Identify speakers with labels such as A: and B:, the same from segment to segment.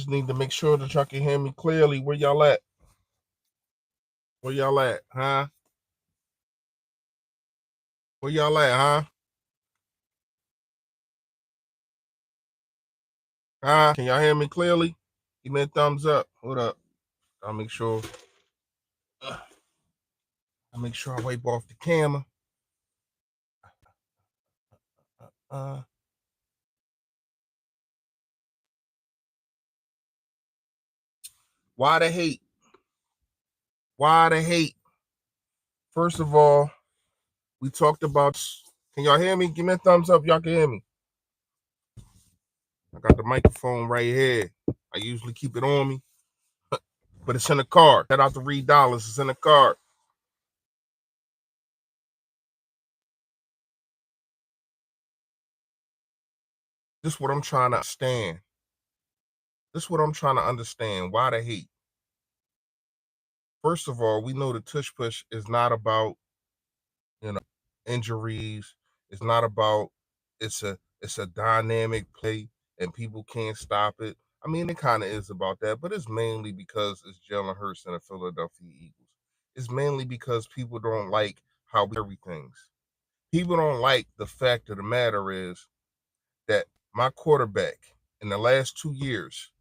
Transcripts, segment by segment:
A: Just need to make sure that y'all can hear me clearly. Where y'all at? Where y'all at, huh? Where y'all at, huh? Huh? Can y'all hear me clearly? Give me a thumbs up. Hold up. I'll make sure. I'll make sure I wipe off the camera. Why the hate? Why the hate? First of all, we talked about. Can y'all hear me? Give me a thumbs up. Y'all can hear me. I got the microphone right here. I usually keep it on me, but it's in the card. Shout out to Reed Dollars. It's in the card. This is what I'm trying to understand. This is what I'm trying to understand. Why the hate? First of all, we know the tush push is not about, injuries. It's not about it's a dynamic play and people can't stop it. I mean, it kind of is about that, but it's mainly because it's Jalen Hurts and the Philadelphia Eagles. It's mainly because people don't like how we carry things. People don't like the fact of the matter is that my quarterback in the last 2 years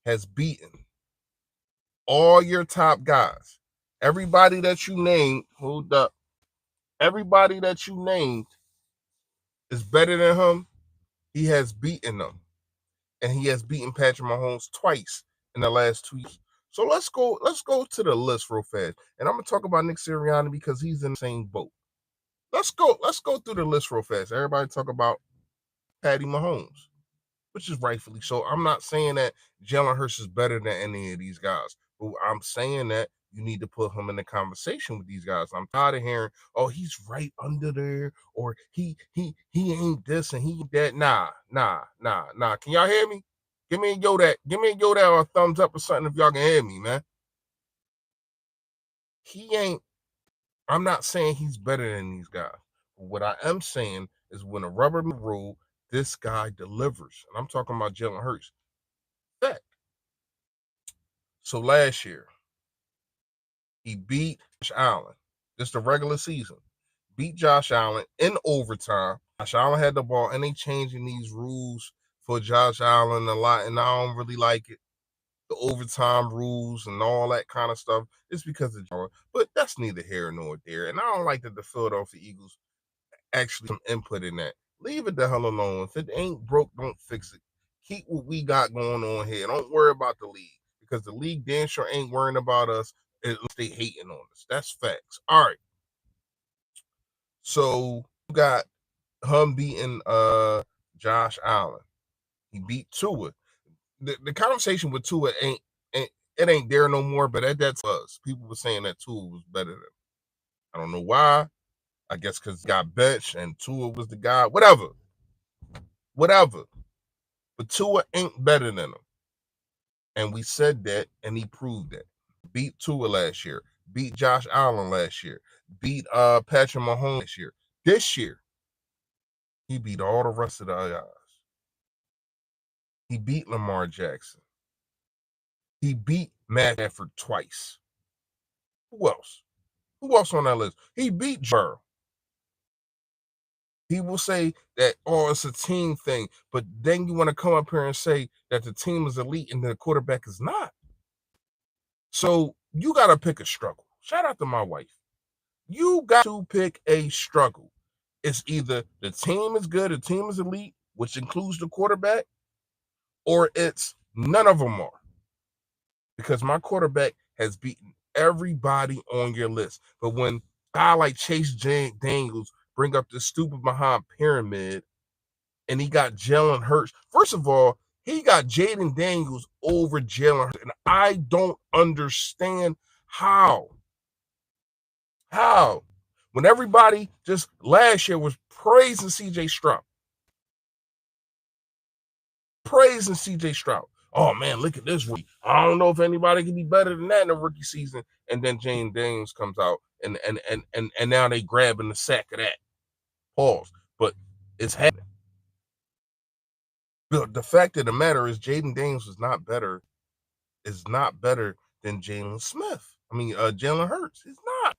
A: has beaten all your top guys. Everybody that you named, hold up. Everybody that you named is better than him. He has beaten them. And he has beaten Patrick Mahomes twice in the last 2 years. So let's go to the list real fast. And I'm gonna talk about Nick Sirianni because he's in the same boat. Let's go through the list real fast. Everybody talk about Patty Mahomes, which is rightfully so. I'm not saying that Jalen Hurts is better than any of these guys, but I'm saying that you need to put him in the conversation with these guys. I'm tired of hearing, oh, he's right under there, or he ain't this and he ain't that. Nah. Can y'all hear me? Give me a yo that or a thumbs up or something if y'all can hear me, man. He ain't. I'm not saying he's better than these guys. But what I am saying is when a rubber meets the road, this guy delivers. And I'm talking about Jalen Hurts. Fact. So last year, he beat Josh Allen. Just the regular season. Beat Josh Allen in overtime. Josh Allen had the ball, and they changing these rules for Josh Allen a lot, and I don't really like it. The overtime rules and all that kind of stuff. It's because of Jordan. But that's neither here nor there. And I don't like that the Philadelphia Eagles actually some input in that. Leave it the hell alone. If it ain't broke, don't fix it. Keep what we got going on here. Don't worry about the league because the league damn sure ain't worrying about us. At least they hating on us. That's facts. All right. So you got him beating Josh Allen. He beat Tua. The conversation with Tua ain't it ain't there no more. But that's us. People were saying that Tua was better than him. I don't know why. I guess because he got benched and Tua was the guy. Whatever. But Tua ain't better than him. And we said that, and he proved that. Beat Tua last year. Beat Josh Allen last year. Beat Patrick Mahomes last year. This year, he beat all the rest of the guys. He beat Lamar Jackson. He beat Matt Stafford twice. Who else? Who else on that list? He beat Burrow. He will say that, oh, it's a team thing. But then you want to come up here and say that the team is elite and the quarterback is not. So you got to pick a struggle. Shout out to my wife. You got to pick a struggle. It's either the team is good, the team is elite, which includes the quarterback, or it's none of them are. Because my quarterback has beaten everybody on your list. But when a guy like Chase Daniels bring up this stupid behind pyramid and he got Jalen Hurts, first of all, he got Jaden Daniels over Jalen Hurts. And I don't understand how. How? When everybody just last year was praising CJ Stroud. Oh man, look at this rookie. I don't know if anybody can be better than that in a rookie season. And then Jane Daniels comes out and now they grabbing the sack of that. Pause. But it's happening. The fact of the matter is Jaden Daniels is not better than Jalen Smith. I mean, Jalen Hurts. He's not.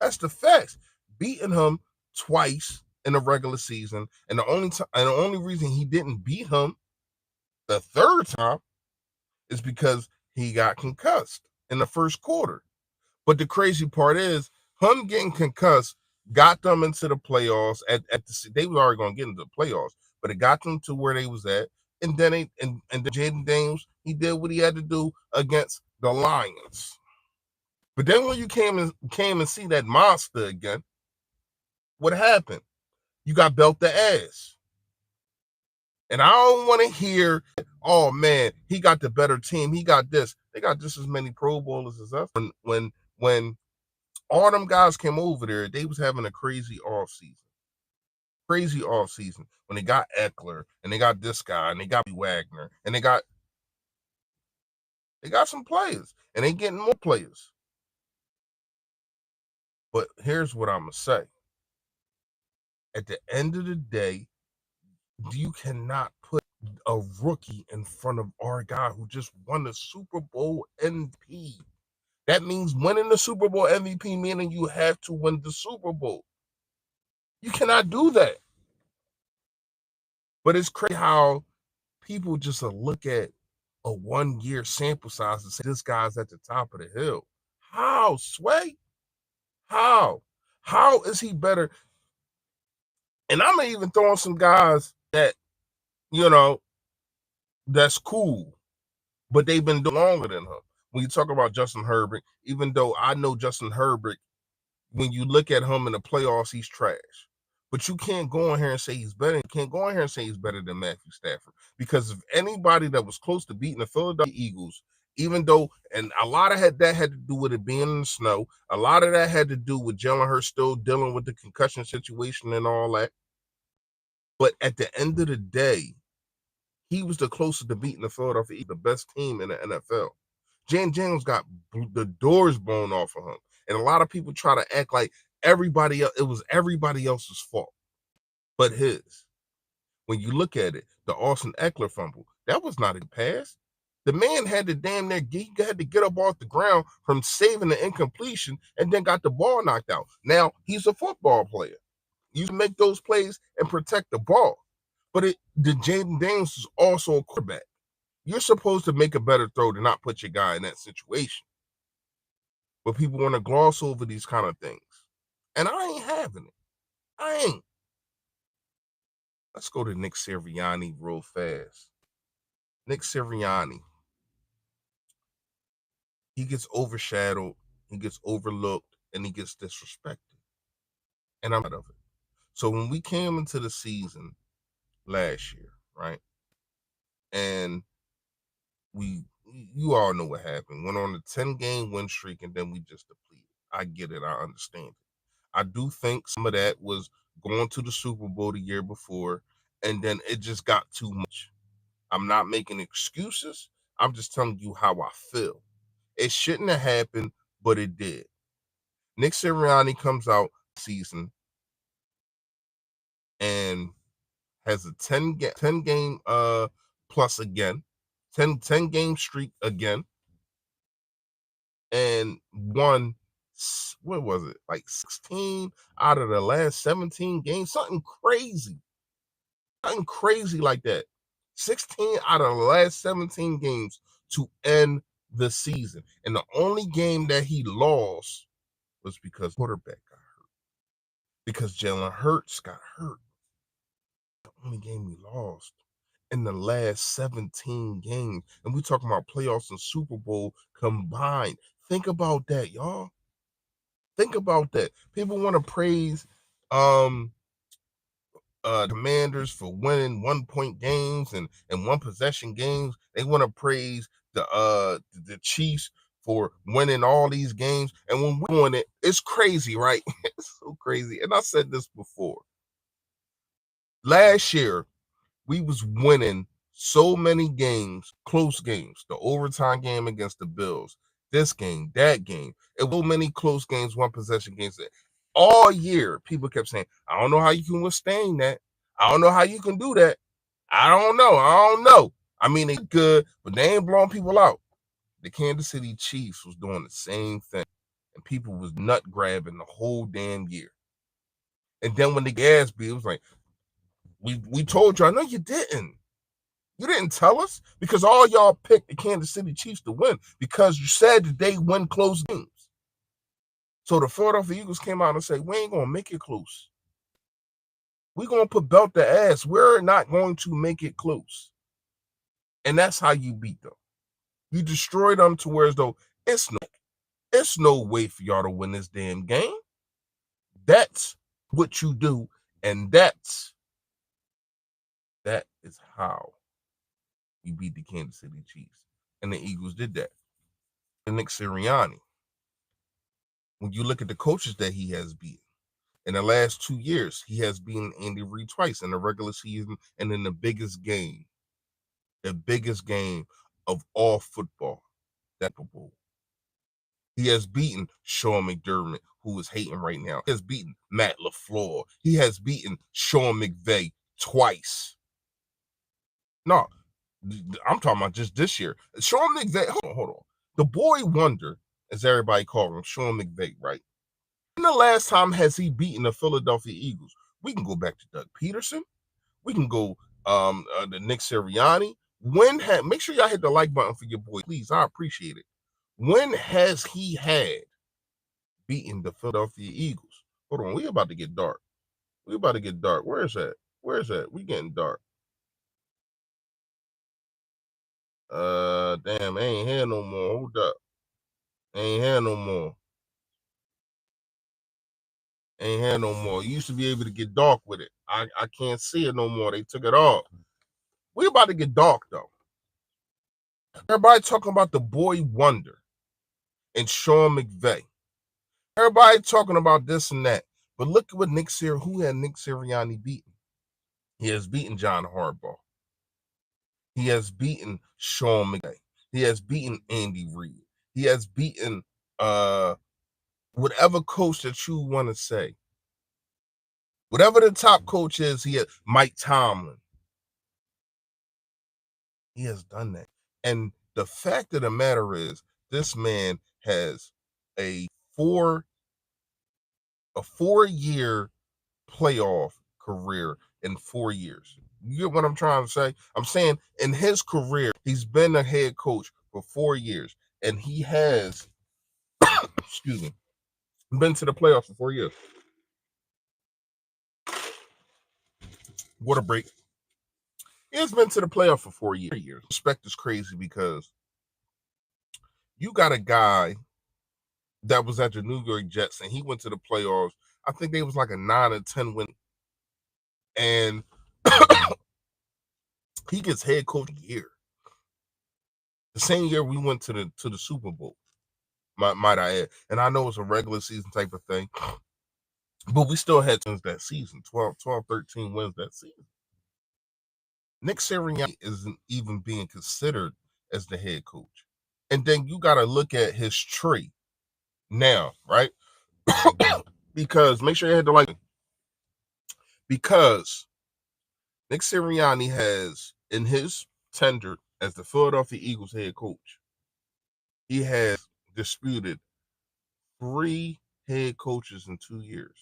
A: That's the facts. Beating him twice in the regular season, and the only reason he didn't beat him the third time is because he got concussed in the first quarter. But the crazy part is, him getting concussed got them into the playoffs. They were already going to get into the playoffs, but it got them to where they was at. And then Jaden Daniels, he did what he had to do against the Lions. But then when you came and see that monster again, what happened? You got belt the ass. And I don't want to hear, oh man, he got the better team. He got this. They got just as many Pro Bowlers as us. When all them guys came over there, they was having a crazy offseason. Crazy offseason. When they got Eckler and they got this guy and they got Wagner and they got some players and they getting more players. But here's what I'm gonna say. At the end of the day, you cannot put a rookie in front of our guy who just won the Super Bowl MVP. That means winning the Super Bowl MVP, meaning you have to win the Super Bowl. You cannot do that. But it's crazy how people just look at a 1 year sample size and say this guy's at the top of the hill. How, Sway? How? How is he better? And I'm even throwing some guys that, that's cool, but they've been doing longer than him. When you talk about Justin Herbert, even though I know Justin Herbert, when you look at him in the playoffs, he's trash. But you can't go in here and say he's better. You can't go in here and say he's better than Matthew Stafford. Because if anybody that was close to beating the Philadelphia Eagles, even though, and a lot of that had to do with it being in the snow, a lot of that had to do with Jalen Hurts still dealing with the concussion situation and all that. But at the end of the day, he was the closest to beating the Philadelphia Eagles, the best team in the NFL. James got the doors blown off of him. And a lot of people try to act like it was everybody else's fault but his. When you look at it, the Austin Eckler fumble, that was not a pass. The man had to he had to get up off the ground from saving the incompletion and then got the ball knocked out. Now, he's a football player. You can make those plays and protect the ball. But the Jaden Daniels is also a quarterback. You're supposed to make a better throw to not put your guy in that situation. But people want to gloss over these kind of things. And I ain't having it. I ain't. Let's go to Nick Sirianni real fast. Nick Sirianni. He gets overshadowed, he gets overlooked, and he gets disrespected. And I'm out of it. So when we came into the season last year, right? And you all know what happened. Went on a 10-game win streak, and then we just depleted. I get it. I understand it. I do think some of that was going to the Super Bowl the year before, and then it just got too much. I'm not making excuses. I'm just telling you how I feel. It shouldn't have happened, but it did. Nick Sirianni comes out season and has a 10 game plus again, 10 game streak again, and won, what was it, like 16 out of the last 17 games, something crazy like that. 16 out of the last 17 games to end the season. And the only game that he lost was because quarterback got hurt. Because Jalen Hurts got hurt. The only game we lost in the last 17 games. And we talking about playoffs and Super Bowl combined. Think about that, y'all. Think about that. People want to praise Commanders for winning 1-point games and one possession games. They want to praise the Chiefs for winning all these games. And when we're doing it, it's crazy, right? It's so crazy. And I said this before. Last year, we was winning so many games, close games. The overtime game against the Bills, this game, that game. It was so many close games, one possession games. All year, people kept saying, I don't know how you can withstand that. I don't know how you can do that. I don't know. I don't know. I mean, they good, but they ain't blowing people out. The Kansas City Chiefs was doing the same thing, and people was nut grabbing the whole damn year. And then when the gas beat, it was like, we told y'all. No, you didn't. You didn't tell us because all y'all picked the Kansas City Chiefs to win because you said that they win close games. So the Philadelphia Eagles came out and said, we ain't going to make it close. We're going to put belt to ass. We're not going to make it close. And that's how you beat them. You destroy them to where as though it's no way for y'all to win this damn game. That's what you do. And that is how you beat the Kansas City Chiefs. And the Eagles did that. And Nick Sirianni, when you look at the coaches that he has beaten, in the last 2 years, he has beaten Andy Reid twice in the regular season and in the biggest game of all football, that Super Bowl. He has beaten Sean McDermott, who is hating right now. He has beaten Matt LaFleur. He has beaten Sean McVay twice. No, I'm talking about just this year. Sean McVay, hold on. The boy wonder, as everybody calls him, Sean McVay, right? When the last time has he beaten the Philadelphia Eagles? We can go back to Doug Peterson. We can go to Nick Sirianni. Make sure y'all hit the like button for your boy, please. I appreciate it. When has he had beaten the Philadelphia Eagles? Hold on, we about to get dark. Where is that? We getting dark. Damn, I ain't here no more. Hold up. Ain't here no more. You used to be able to get dark with it. I can't see it no more. They took it off. We about to get dark though. Everybody talking about the boy wonder and Sean McVay. Everybody talking about this and that. But look at what who had Nick Sirianni beaten. He has beaten John Harbaugh. He has beaten Sean McVay. He has beaten Andy Reid. He has beaten whatever coach that you want to say. Whatever the top coach is, he has Mike Tomlin. He has done that. And the fact of the matter is, this man has a 4-year playoff career in 4 years. You get what I'm trying to say? I'm saying in his career, he's been a head coach for 4 years, and he has, excuse me, been to the playoffs for 4 years. Water break. He has been to the playoff for 4 years. Respect is crazy because you got a guy that was at the New York Jets, and he went to the playoffs. I think they was like a 9 or 10 win, and he gets head coach year. The same year we went to the Super Bowl, might I add. And I know it's a regular season type of thing, but we still had wins that season, 12, 13 wins that season. Nick Sirianni isn't even being considered as the head coach. And then you got to look at his tree now, right? Because make sure you hit the like. Because Nick Sirianni has, in his tenure as the Philadelphia Eagles head coach, he has disputed 3 head coaches in 2 years.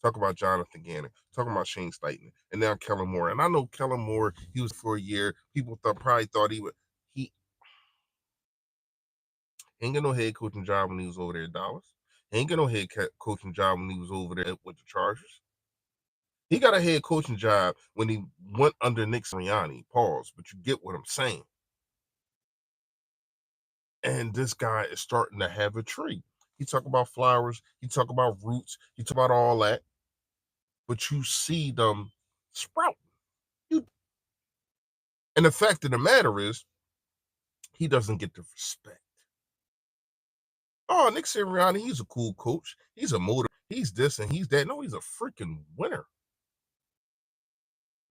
A: Talk about Jonathan Gannon, talking about Shane Steichen, and now Kellen Moore. And I know Kellen Moore, he was for a year. People probably thought he ain't get no head coaching job when he was over there at Dallas. He ain't get no head coaching job when he was over there with the Chargers. He got a head coaching job when he went under Nick Sirianni. Pause, but you get what I'm saying. And this guy is starting to have a tree. He talk about flowers. He talk about roots. He talk about all that. But you see them sprout. And the fact of the matter is, he doesn't get the respect. Oh, Nick Sirianni, he's a cool coach. He's a motivator. He's this and he's that. No, he's a freaking winner.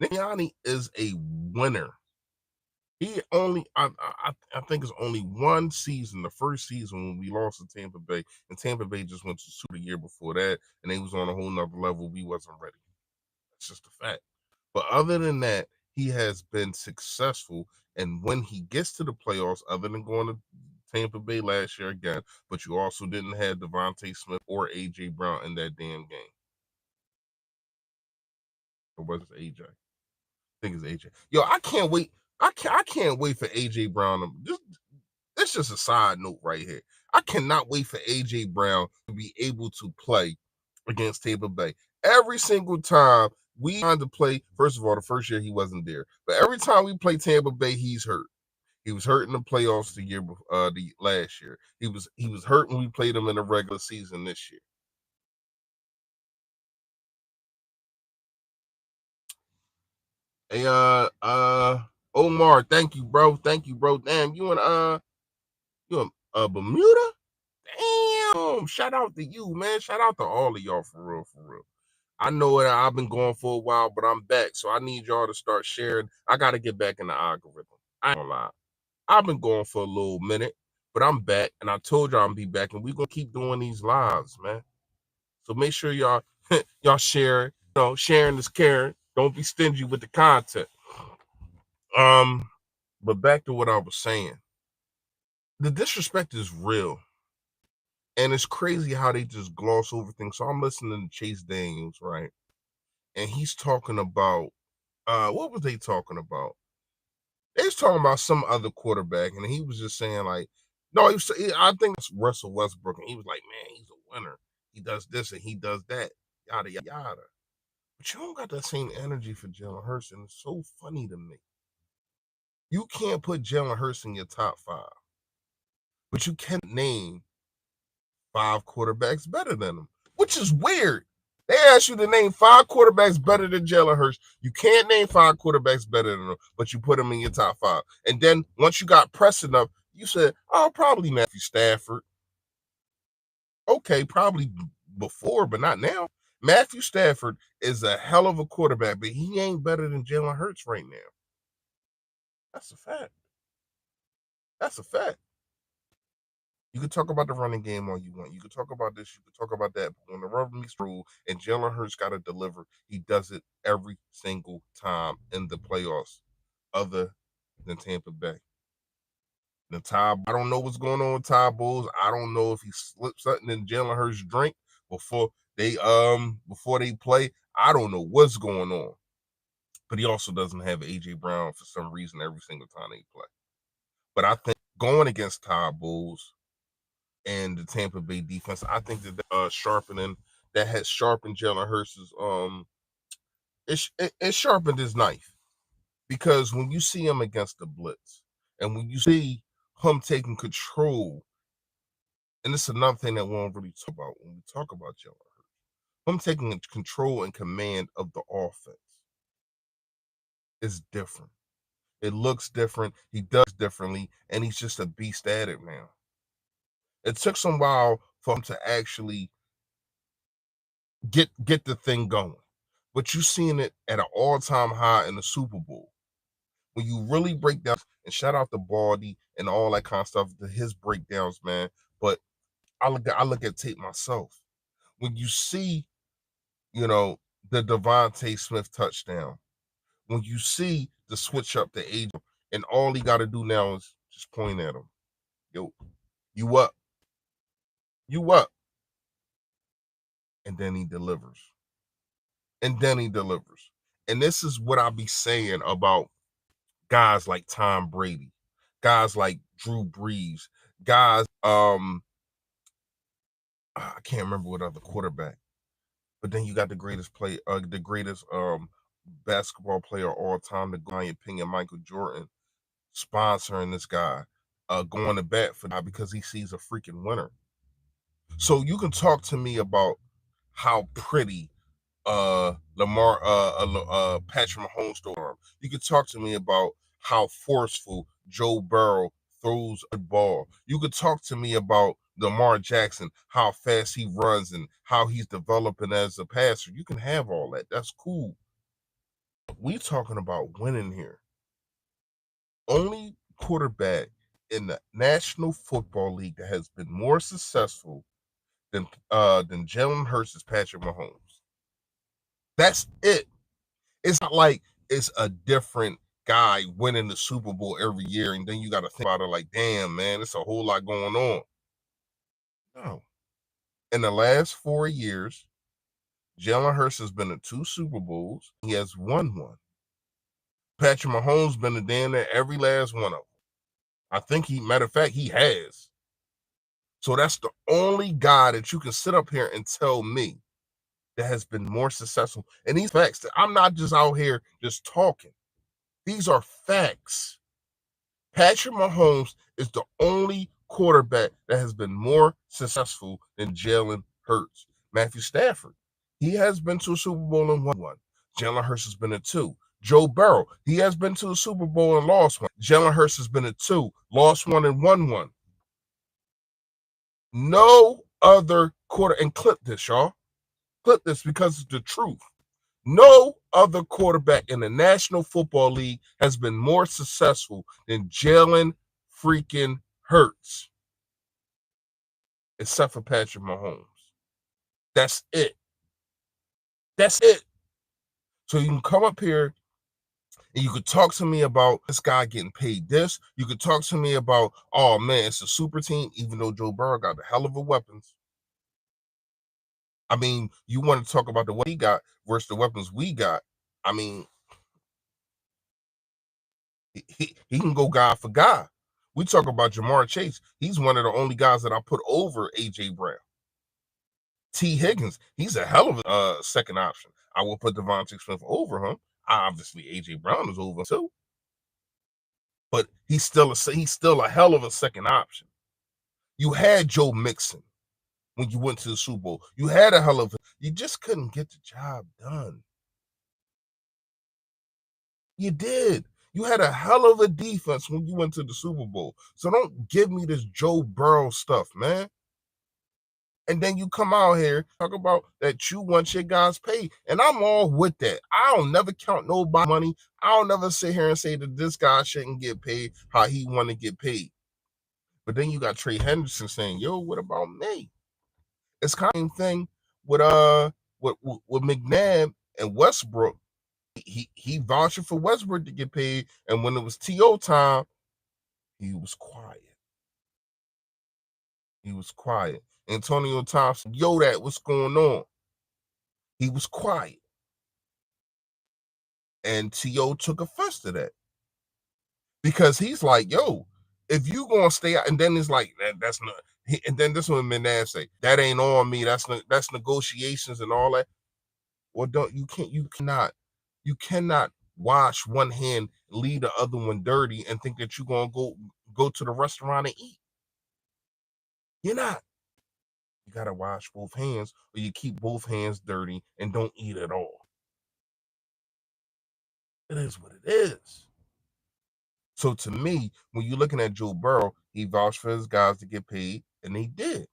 A: Nick Sirianni is a winner. He only, I think it's only one season, the first season when we lost to Tampa Bay, and Tampa Bay just went to Super the year before that, and they was on a whole nother level. We wasn't ready. That's just a fact. But other than that, he has been successful. And when he gets to the playoffs, other than going to Tampa Bay last year again, but you also didn't have Devontae Smith or AJ Brown in that damn game. Or was it AJ? I think it's AJ. Yo, I can't wait. I can't wait for AJ Brown. It's just a side note right here. I cannot wait for AJ Brown to be able to play against Tampa Bay. Every single time we tried to play, first of all, the first year he wasn't there, but every time we play Tampa Bay, he's hurt. He was hurt in the playoffs the last year. He was hurt when we played him in the regular season this year. Hey, Omar, thank you, bro. Thank you, bro. Damn, you in Bermuda? Damn, shout out to you, man. Shout out to all of y'all for real, for real. I know that I've been going for a while, but I'm back. So I need y'all to start sharing. I got to get back in the algorithm. I ain't gonna lie. I've been going for a little minute, but I'm back. And I told y'all I'm be back. And we're going to keep doing these lives, man. So make sure y'all y'all share. Sharing is caring. Don't be stingy with the content. But back to what I was saying. The disrespect is real. And it's crazy how they just gloss over things. So I'm listening to Chase Daniels, right? And he's talking about what was they talking about? They was talking about some other quarterback, and he was just saying like, no, I think it's Russell Westbrook, and he was like, man, he's a winner. He does this and he does that, yada yada. But you don't got that same energy for Jalen Hurts, and it's so funny to me. You can't put Jalen Hurts in your top five, but you can name five quarterbacks better than him, which is weird. They asked you to name five quarterbacks better than Jalen Hurts. You can't name five quarterbacks better than him, but you put him in your top five. And then once you got pressed enough, you said, oh, probably Matthew Stafford. Okay, probably before, but not now. Matthew Stafford is a hell of a quarterback, but he ain't better than Jalen Hurts right now. That's a fact. That's a fact. You can talk about the running game all you want. You can talk about this. You can talk about that. But when the rubber meets the road and Jalen Hurts got to deliver, he does it every single time in the playoffs, other than Tampa Bay. I don't know what's going on with Ty Bulls. I don't know if he slipped something in Jalen Hurts' drink before they play. I don't know what's going on. But he also doesn't have AJ Brown for some reason every single time they play. But I think going against Ty Bulls and the Tampa Bay defense, I think that sharpening that has sharpened Jalen Hurts' it sharpened his knife, because when you see him against the blitz and when you see him taking control, and this is another thing that we won't really talk about when we talk about Jalen Hurts, him taking control and command of the offense is different. It looks different. He does differently, and he's just a beast at it now. It took some while for him to actually get the thing going, but you seeing it at an all-time high in the Super Bowl. When you really break down, and shout out to Baldy and all that kind of stuff, to his breakdowns, man. But I look at tape myself. When you see, the Devontae Smith touchdown, when you see the switch up to age, and all he got to do now is just point at him. Yo, you up. You up. And then he delivers. And then he delivers. And this is what I be saying about guys like Tom Brady, guys like Drew Brees, guys, I can't remember what other quarterback, but then you got the greatest basketball player of all time, the guy in opinion, Michael Jordan, sponsoring this guy, going to bat for that because he sees a freaking winner. So you can talk to me about how pretty Patrick Mahomes throw arm. You could talk to me about how forceful Joe Burrow throws a ball. You could talk to me about Lamar Jackson, how fast he runs and how he's developing as a passer. You can have all that. That's cool. We talking about winning here. Only quarterback in the National Football League that has been more successful than Jalen Hurts is Patrick Mahomes. That's it. It's not like it's a different guy winning the Super Bowl every year, and then you got to think about it like, damn, man, it's a whole lot going on. No. In the last 4 years, Jalen Hurts has been to 2 Super Bowls. He has won one. Patrick Mahomes been to damn near every last one of them. I think matter of fact, he has. So that's the only guy that you can sit up here and tell me that has been more successful. And these facts, I'm not just out here just talking. These are facts. Patrick Mahomes is the only quarterback that has been more successful than Jalen Hurts. Matthew Stafford, he has been to a Super Bowl and won one. Jalen Hurts has been to 2. Joe Burrow, he has been to a Super Bowl and lost one. Jalen Hurts has been to 2, lost one and won one. No other quarter, and clip this, y'all. Clip this because it's the truth. No other quarterback in the National Football League has been more successful than Jalen freaking Hurts, except for Patrick Mahomes. That's it. That's it. So you can come up here and you could talk to me about this guy getting paid this. You could talk to me about, oh man, it's a super team, even though Joe Burrow got a hell of a weapons. I mean, you want to talk about the what he got versus the weapons we got. I mean, he can go guy for guy. We talk about Jamar Chase. He's one of the only guys that I put over A.J. Brown. T. Higgins, he's a hell of a second option. I will put Devontae Smith over him. Obviously, A.J. Brown is over too. But he's still a hell of a second option. You had Joe Mixon when you went to the Super Bowl. You had a hell of you just couldn't get the job done. You did. You had a hell of a defense when you went to the Super Bowl. So don't give me this Joe Burrow stuff, man. And then you come out here talk about that you want your guys paid, and I'm all with that. I don't never count nobody money. I don't never sit here and say that this guy shouldn't get paid how he want to get paid. But then you got Trey Henderson saying, "Yo, what about me?" It's kind of the same thing with with McNabb and Westbrook. He vouching for Westbrook to get paid, and when it was T.O. time, he was quiet. He was quiet. Antonio Thompson, yo, that what's going on? He was quiet. And T.O. took offense to that. Because he's like, yo, if you gonna stay out, and then it's like that's not and then this one McNabb say, that ain't on me. That's negotiations and all that. Well, you cannot wash one hand, leave the other one dirty, and think that you're gonna go to the restaurant and eat. You're not. You gotta wash both hands, or you keep both hands dirty and don't eat at all. It is what it is. So to me, when you're looking at Joe Burrow, he vouched for his guys to get paid, and they did.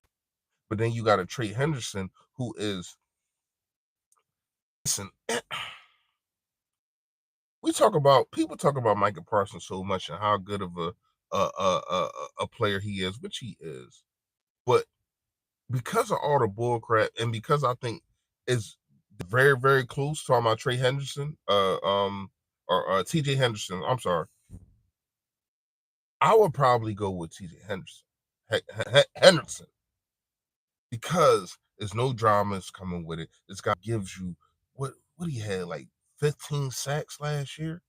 A: But then you got a Trey Henderson who is listen. People talk about Micah Parsons so much and how good of a player he is, which he is. But because of all the bull crap, and because I think it's very, very close talking about Trey Henderson, or TJ Henderson. I'm sorry. I would probably go with TJ Henderson because there's no dramas coming with it. This guy gives you what he had, like 15 sacks last year.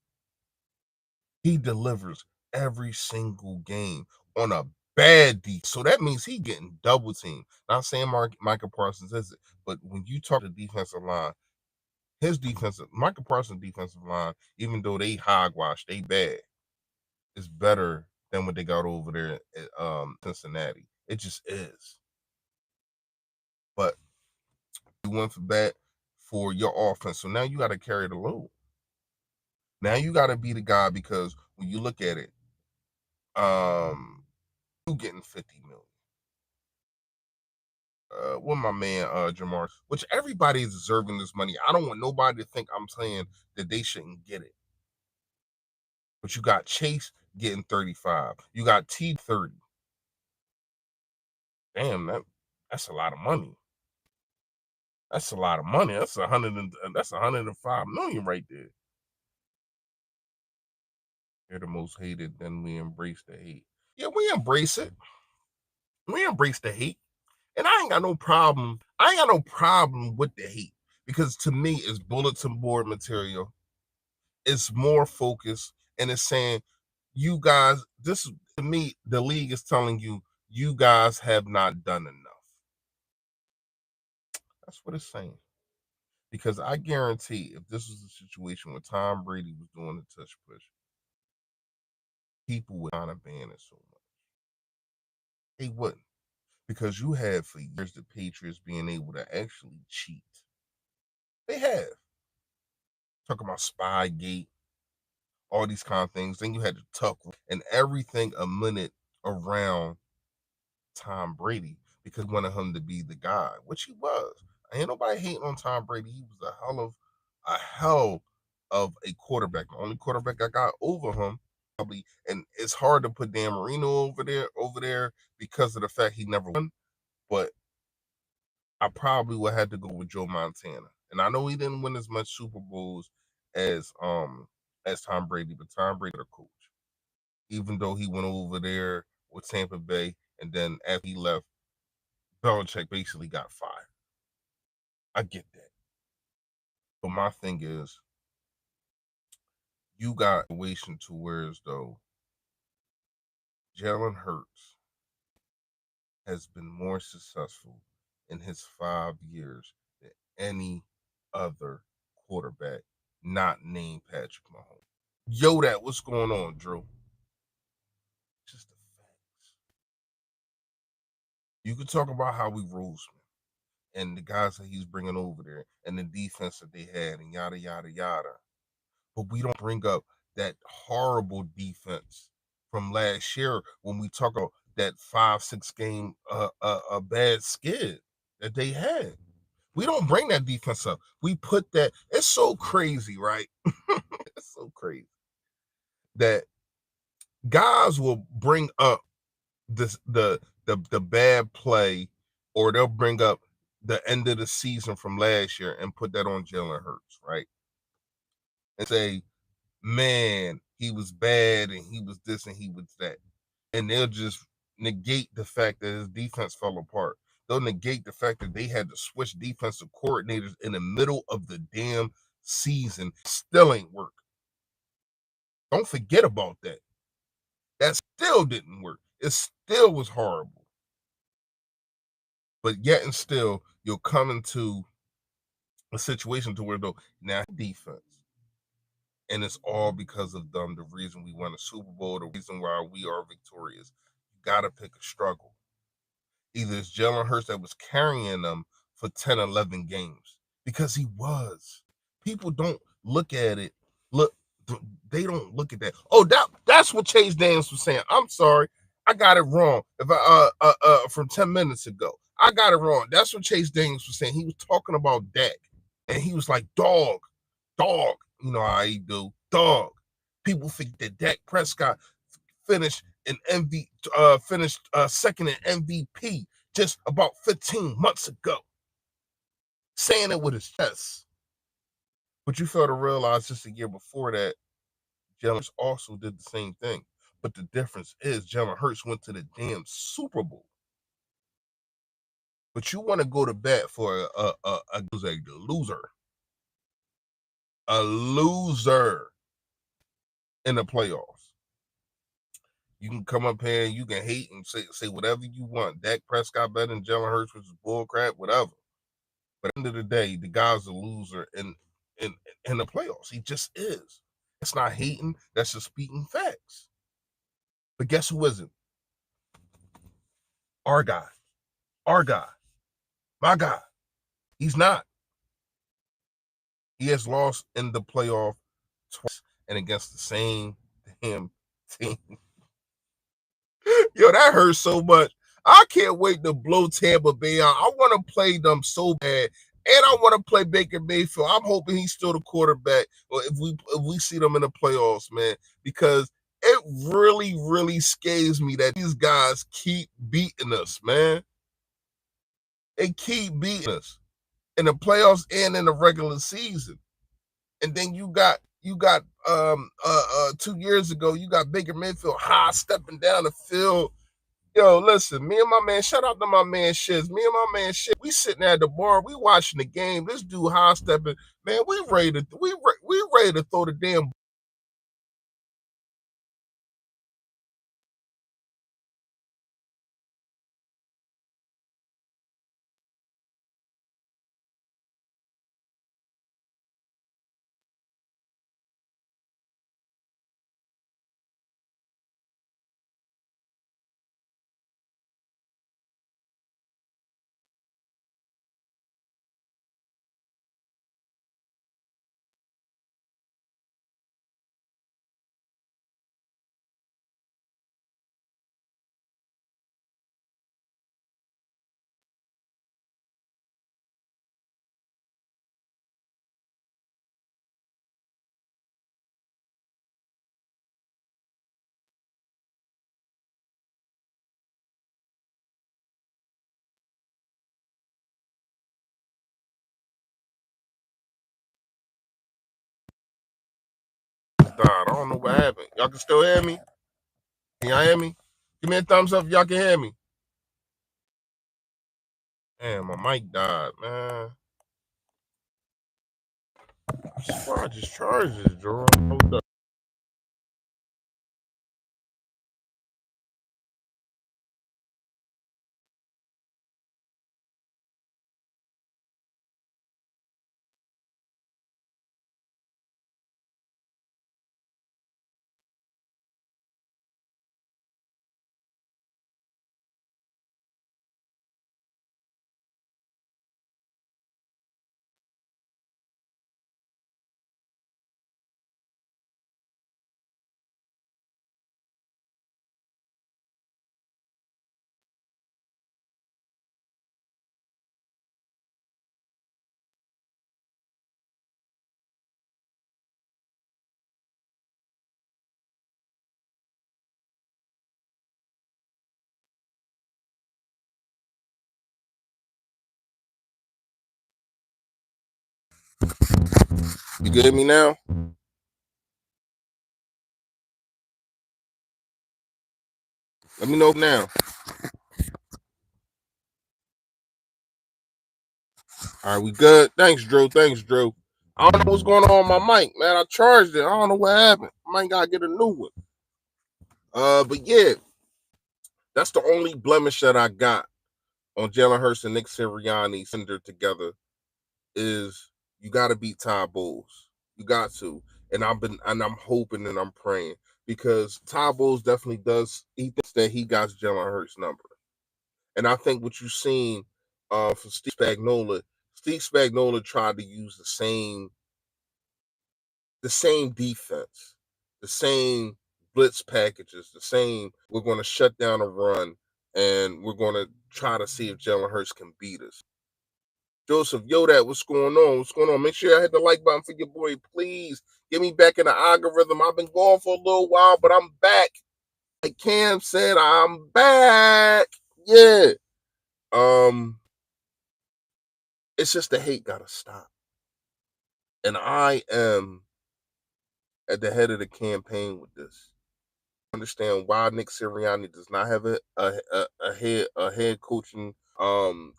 A: He delivers every single game on a bad D. So that means he getting double teamed. Not saying Micah Parsons is it, but when you talk to defensive line, Micah Parsons defensive line, even though they hogwash, they bad, is better than what they got over there at Cincinnati. It just is. But you went for bat for your offense. So now you got to carry the load. Now you got to be the guy because when you look at it, you getting 50 million. With my man Jamar, which everybody is deserving this money. I don't want nobody to think I'm saying that they shouldn't get it. But you got Chase getting 35. You got T 30. Damn, that's a lot of money. That's a lot of money. That's 105 million right there. They're the most hated, then we embrace the hate. Yeah, we embrace it. We embrace the hate. And I ain't got no problem. I ain't got no problem with the hate because to me, it's bulletin board material. It's more focused and it's saying, you guys, this to me, the league is telling you, you guys have not done enough. That's what it's saying. Because I guarantee if this was a situation where Tom Brady was doing the touch push, people would not abandon it so much. They wouldn't. Because you had for years the Patriots being able to actually cheat. They have. Talking about Spygate, all these kind of things. Then you had to tuck and everything a minute around Tom Brady because we wanted him to be the guy, which he was. Ain't nobody hating on Tom Brady. He was a hell of a quarterback. The only quarterback I got over him, probably, and it's hard to put Dan Marino over there because of the fact he never won. But I probably would have to go with Joe Montana. And I know he didn't win as much Super Bowls as Tom Brady, but Tom Brady the coach. Even though he went over there with Tampa Bay, and then after he left, Belichick basically got fired. I get that. But my thing is, you got a situation to where as though Jalen Hurts has been more successful in his 5 years than any other quarterback not named Patrick Mahomes. Yo, what's going on, Drew? Just the facts. You can talk about how we rose and the guys that he's bringing over there and the defense that they had and yada, yada, yada. But we don't bring up that horrible defense from last year when we talk about that 5-6 game a bad skid that they had. We don't bring that defense up. We put that. It's so crazy, right? It's so crazy that guys will bring up the bad play, or they'll bring up the end of the season from last year and put that on Jalen Hurts, right? And say, man, he was bad and he was this and he was that. And they'll just negate the fact that his defense fell apart. They'll negate the fact that they had to switch defensive coordinators in the middle of the damn season. Still ain't work. Don't forget about that. That still didn't work. It still was horrible. But yet and still, you'll come into a situation to where though now defense. And it's all because of them. The reason we won a Super Bowl, the reason why we are victorious. You gotta pick a struggle. Either it's Jalen Hurts that was carrying them for 10, 11 games. Because he was. People don't look at it. Look, they don't look at that. Oh, that's what Chase Daniels was saying. I'm sorry. I got it wrong. If I from 10 minutes ago. I got it wrong. That's what Chase Daniels was saying. He was talking about Dak. And he was like, dog. You know how he do. Dog. People think that Dak Prescott finished second in MVP just about 15 months ago. Saying it with his chest. But you fail to realize just a year before that, Jalen also did the same thing. But the difference is Jalen Hurts went to the damn Super Bowl. But you want to go to bat for a loser. A loser in the playoffs. You can come up here and you can hate and say whatever you want. Dak Prescott better than Jalen Hurts, which is bullcrap, whatever. But at the end of the day, the guy's a loser in the playoffs. He just is. That's not hating. That's just speaking facts. But guess who isn't? Our guy. My guy. He's not. He has lost in the playoff twice and against the same damn team. Yo, that hurts so much. I can't wait to blow Tampa Bay out. I want to play them so bad. And I want to play Baker Mayfield. I'm hoping he's still the quarterback. Or if we see them in the playoffs, man, because it really, really scares me that these guys keep beating us, man. They keep beating us in the playoffs and in the regular season. And then you got 2 years ago, you got Baker Mayfield high stepping down the field. Yo, listen, me and my man, shout out to my man Shiz. Me and my man Shiz, we sitting at the bar, we watching the game. This dude high stepping, man. We ready to throw the damn. I don't know what happened. Y'all can still hear me? Can y'all hear me? Give me a thumbs up if y'all can hear me. Man, my mic died, man. I just charged this, Joe. Hold up. You can hear me now? Let me know now. All right, we good. Thanks, Drew. Thanks, Drew. I don't know what's going on with my mic, man. I charged it. I don't know what happened. I might gotta get a new one. But yeah, that's the only blemish that I got on Jalen Hurts and Nick Sirianni center together is you got to beat Ty Bowles. You got to, and I'm hoping and I'm praying because Ty Bowles definitely does. He thinks that he got Jalen Hurts' number, and I think what you've seen from Steve Spagnuolo tried to use the same defense, the same blitz packages, the same. We're going to shut down a run, and we're going to try to see if Jalen Hurts can beat us. Joseph Yodat, what's going on? What's going on? Make sure I hit the like button for your boy, please. Get me back in the algorithm. I've been gone for a little while, but I'm back. Like Cam said, I'm back. Yeah. Um, it's just the hate gotta stop. And I am at the head of the campaign with this. Understand why Nick Sirianni does not have a head coaching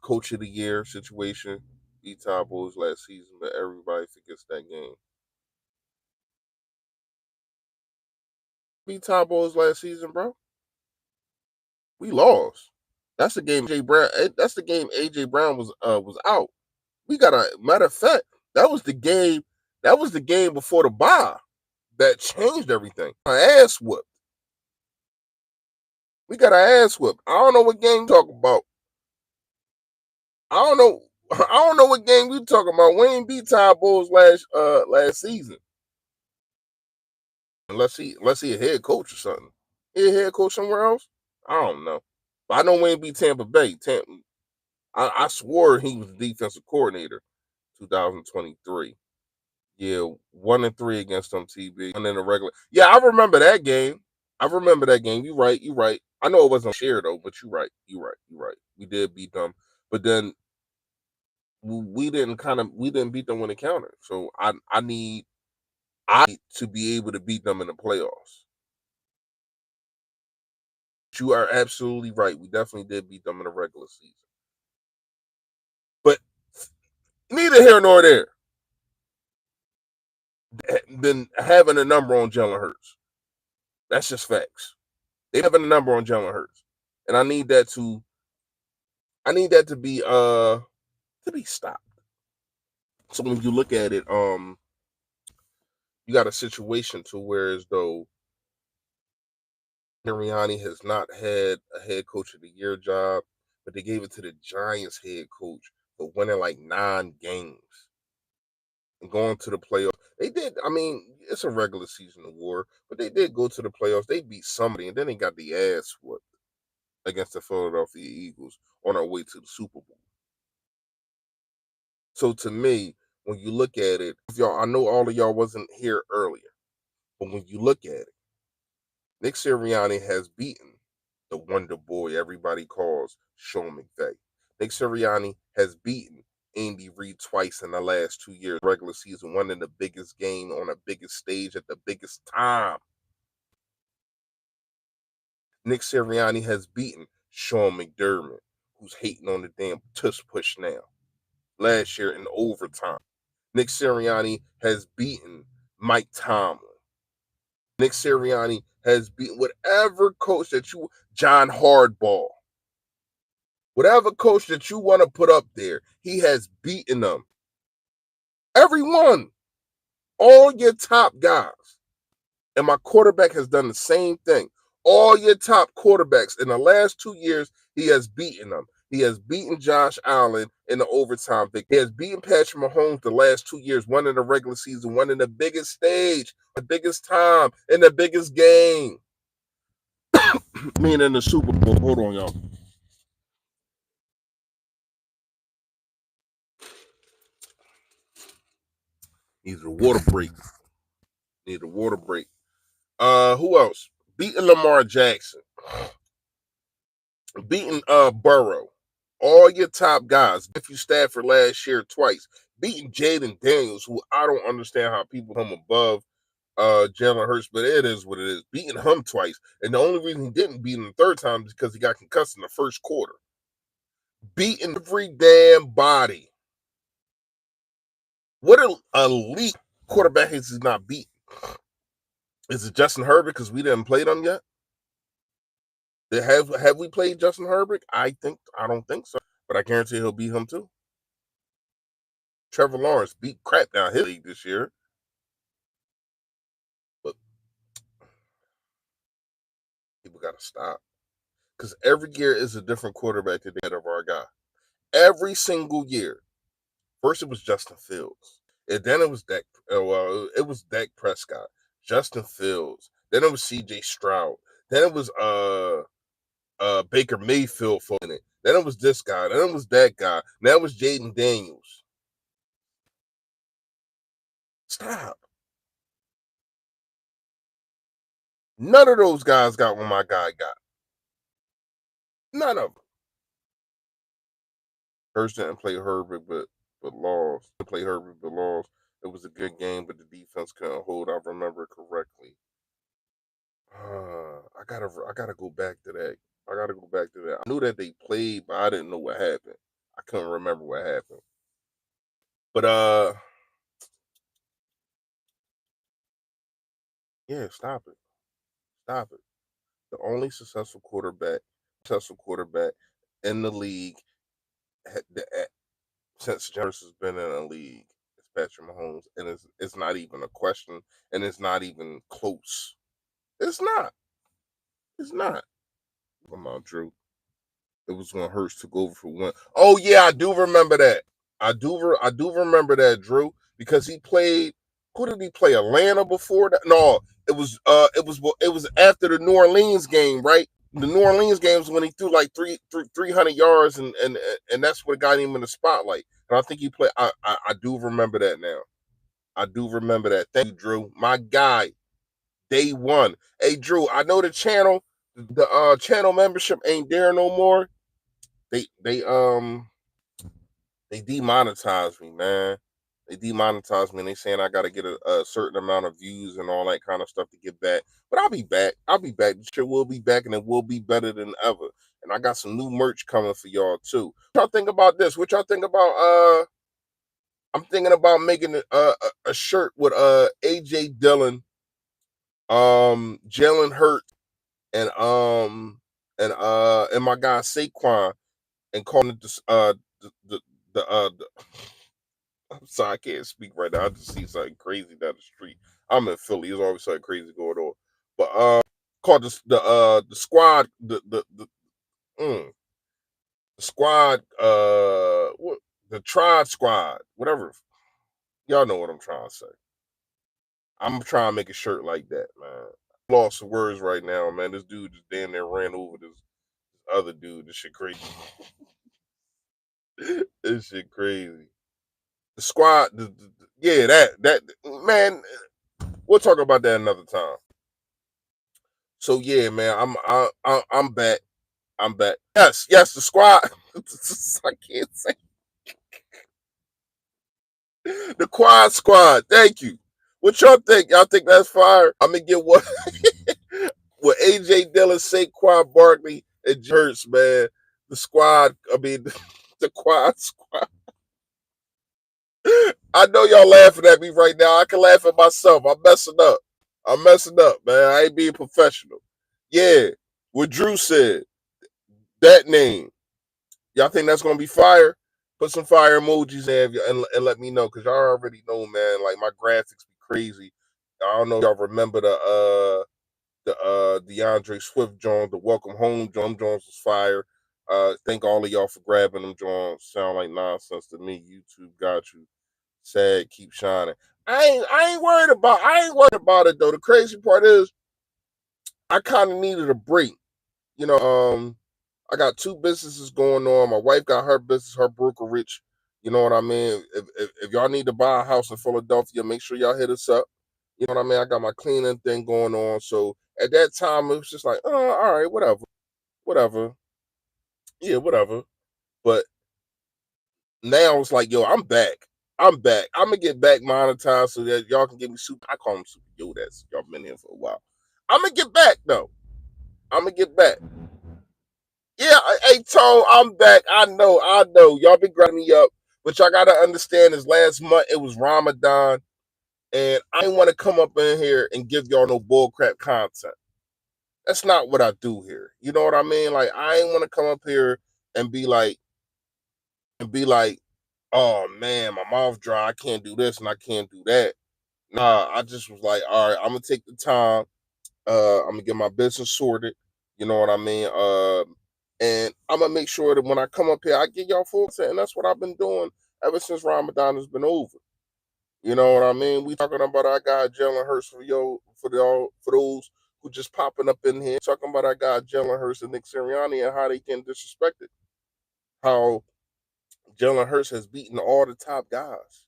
A: coach of the year situation. Beat Ty Bulls last season, but everybody forgets that game. Beat Ty Bulls last season, bro. We lost. That's the game AJ Brown. That's the game AJ Brown was out. We got a matter of fact. That was the game. That was the game before the bye that changed everything. Our ass whooped. We got our ass whooped. I don't know what game you talking about. I don't know. I don't know what game we talking about. We ain't beat Ty Bulls last season. Unless he a head coach or something. He a head coach somewhere else. I don't know. But I know we ain't beat Tampa Bay. I swore he was the defensive coordinator, 2023. Yeah, 1-3 against them TB. And then the regular. Yeah, I remember that game. I remember that game. You right. You right. I know it wasn't shared though, but you right. You right. You right. We did beat them, but then we didn't beat them when it counted. So I need to be able to beat them in the playoffs. You are absolutely right. We definitely did beat them in the regular season. But neither here nor there than having a number on Jalen Hurts. That's just facts. They having a number on Jalen Hurts. And I need that to be stopped. So when you look at it, you got a situation to where as though Sirianni has not had a head coach of the year job, but they gave it to the Giants head coach for winning like 9 games and going to the playoffs. They did, I mean, it's a regular season award, but they did go to the playoffs. They beat somebody and then they got the ass whooped against the Philadelphia Eagles on our way to the Super Bowl. So to me, when you look at it, y'all, I know all of y'all wasn't here earlier, but when you look at it, Nick Sirianni has beaten the Wonder Boy everybody calls Sean McVay. Nick Sirianni has beaten Andy Reid twice in the last 2 years. Regular season, one in the biggest game on the biggest stage at the biggest time. Nick Sirianni has beaten Sean McDermott, who's hating on the damn tush push now. Last year in overtime. Nick Sirianni has beaten Mike Tomlin. Nick Sirianni has beaten whatever coach that you, John Hardball, whatever coach that you want to put up there, he has beaten them. Everyone, all your top guys. And my quarterback has done the same thing. All your top quarterbacks in the last 2 years, he has beaten them. He has beaten Josh Allen in the overtime victory. He has beaten Patrick Mahomes the last 2 years, one in the regular season, one in the biggest stage, the biggest time, in the biggest game. Meaning the Super Bowl. Hold on, y'all. Needs a water break. Need a water break. Who else? Beating Lamar Jackson. Beating Burrow. All your top guys. Matthew Stafford last year twice. Beating Jalen Daniels, who I don't understand how people come above Jalen Hurts, but it is what it is. Beating him twice. And the only reason he didn't beat him the third time is because he got concussed in the first quarter. Beating every damn body. What an elite quarterback has he not beat? Is it Justin Herbert because we didn't play them yet? Have we played Justin Herbert? I don't think so, but I guarantee he'll beat him too. Trevor Lawrence beat crap down his league this year, but people got to stop because every year is a different quarterback that they had of our guy. Every single year. First it was Justin Fields, and then it was Dak. Well, it was Dak Prescott, Justin Fields. Then it was C.J. Stroud. Then it was Baker Mayfield for it. Then it was this guy. Then it was that guy. Now it was Jaden Daniels. Stop. None of those guys got what my guy got. None of them. Hurst didn't play Herbert, but lost. Play Herbert, but lost. It was a good game, but the defense couldn't hold. I remember correctly. I gotta go back to that. I gotta go back to that. I knew that they played, but I didn't know what happened. I couldn't remember what happened. But yeah, stop it. Stop it. The only successful quarterback in the league since Jefferson has been in the league is Patrick Mahomes, and it's not even a question, and it's not even close. It's not. It's not. Come on, Drew. It was when Hurts took over for one. Oh yeah, I do remember that. I do remember that, Drew, because he played. Who did he play? Atlanta before that? No, it was after the New Orleans game, right? The New Orleans games when he threw like 300 yards, and that's what got him in the spotlight. And I think he played. I do remember that now. I do remember that. Thank you, Drew. My guy, day one. Hey, Drew, I know the channel membership ain't there no more. They demonetized me, man. They demonetized me and they saying I gotta get a certain amount of views and all that kind of stuff to get back. But I'll be back. I'll be back. The shit will be back and it will be better than ever. And I got some new merch coming for y'all too. What y'all think about this? What y'all think about I'm thinking about making a shirt with AJ Dillon, Jalen Hurt, and my guy Saquon, and calling it the I'm sorry, I can't speak right now. I just see something crazy down the street. I'm in Philly. There's always something crazy going on. But called the squad the squad what the triad squad, whatever. Y'all know what I'm trying to say. I'm trying to make a shirt like that, man. Lost some words right now, man. This dude just damn near ran over this other dude. This shit crazy. This shit crazy. The squad, yeah, that man. We'll talk about that another time. So yeah, man, I'm back. I'm back. Yes, the squad. I can't say the quad squad. Thank you. What y'all think? Y'all think that's fire? I'm gonna get what with AJ Dillon, Saquon Barkley, and Hurts, man. The squad. I mean, the quad squad. I know y'all laughing at me right now. I can laugh at myself. I'm messing up. Man. I ain't being professional. Yeah, what Drew said. That name. Y'all think that's gonna be fire? Put some fire emojis in and let me know, because y'all already know, man. Like my graphics be crazy. I don't know if y'all remember the DeAndre Swift Jones, the Welcome Home Jones was fire. Thank all of y'all for grabbing them Jones. Sound like nonsense to me. YouTube got you. Sad, keep shining. I ain't worried about it though. The crazy part is I kind of needed a break. You know, I got two businesses going on. My wife got her business, her brokerage. You know what I mean? If y'all need to buy a house in Philadelphia, make sure y'all hit us up. You know what I mean? I got my cleaning thing going on. So at that time, it was just like, oh, all right, whatever. Yeah, whatever. But now it's like, yo, I'm back. I'm gonna get back monetized so that y'all can give me super. I call them super Yodas. Y'all been here for a while. I'm gonna get back though. I'm gonna get back. Yeah, hey Tone, I'm back. I know. Y'all been grinding me up, but y'all gotta understand is last month it was Ramadan, and I didn't want to come up in here and give y'all no bullcrap content. That's not what I do here. You know what I mean? Like I ain't want to come up here and be like, oh man, my mouth dry. I can't do this and I can't do that. Nah, I just was like, all right, I'm gonna take the time. I'm gonna get my business sorted. You know what I mean? And I'm gonna make sure that when I come up here, I get y'all full set, and that's what I've been doing ever since Ramadan has been over. You know what I mean? We talking about our guy Jalen Hurts for those who just popping up in here. Talking about our guy Jalen Hurts and Nick Sirianni and how they can disrespect it. How Jalen Hurts has beaten all the top guys,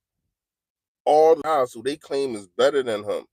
A: all the guys who they claim is better than him.